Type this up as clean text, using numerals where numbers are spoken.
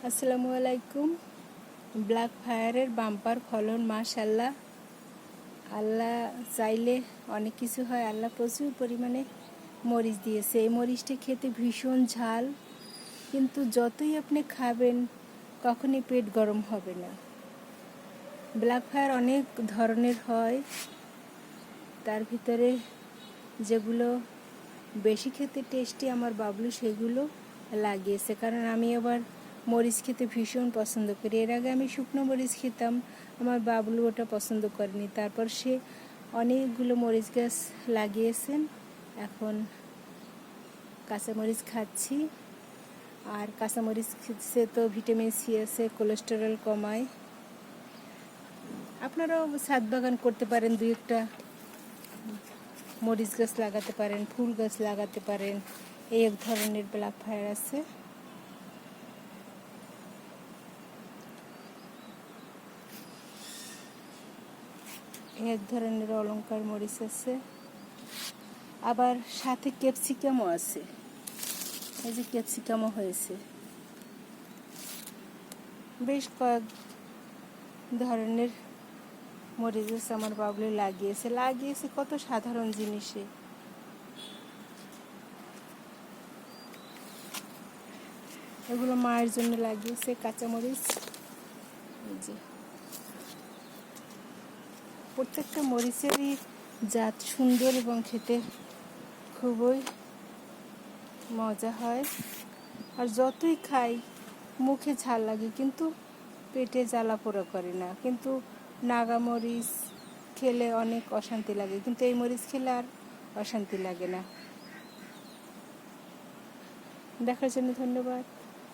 আসসালামু আলাইকুম। ব্ল্যাক ফায়ারের বাম্পার ফলন মাশাআল্লাহ। আল্লাহ চাইলে অনেক কিছু হয়। আল্লাহ প্রচুর পরিমাণে মরিচ দিয়েছে। এই মরিচটা খেতে ভীষণ ঝাল, কিন্তু যতই আপনি খাবেন কখনই পেট গরম হবে না। ব্ল্যাক ফায়ার অনেক ধরনের হয়, তার ভিতরে যেগুলো বেশি খেতে টেস্টি আমার বাবলু সেগুলো লাগিয়েছে, কারণ আমি আবার মরিচ খেতে ভীষণ পছন্দ করি। এর আগে আমি শুকনো মরিচ খেতাম, আমার বাবলু ওটা পছন্দ করেনি। তারপর সে অনেকগুলো মরিচ গাছ লাগিয়েছেন। এখন কাঁচামরিচ খাচ্ছি, আর কাঁচামরিচ খেতে তো ভিটামিন সি আছে, কোলেস্টেরল কমায়। আপনারাও ছাদ বাগান করতে পারেন, দুই একটা মরিচ গাছ লাগাতে পারেন, ফুল গাছ লাগাতে পারেন। এই এক ধরনের ব্ল্যাক ফায়ার আছে। এক ধরনের অলংকার মরিচ আছে, আবার সাথে ক্যাপসিকামও আছে। এই যে ক্যাপসিকামও হয়েছে। বেশ কয়েক ধরনের মরিচ গাছ আমার বাবলু লাগিয়েছে কত সাধারণ জিনিসে। এগুলো মায়ের জন্য লাগিয়েছে কাঁচামরিচ। এই যে প্রত্যেকটা মরিচেরই জাত সুন্দর এবং খেতে খুবই মজা হয়। আর যতই খাই মুখে ঝাল লাগে, কিন্তু পেটে জ্বালা পোড়া করে না। কিন্তু নাগা মরিচ খেলে অনেক অশান্তি লাগে, কিন্তু এই মরিচ খেলে আর অশান্তি লাগে না। দেখার জন্য ধন্যবাদ।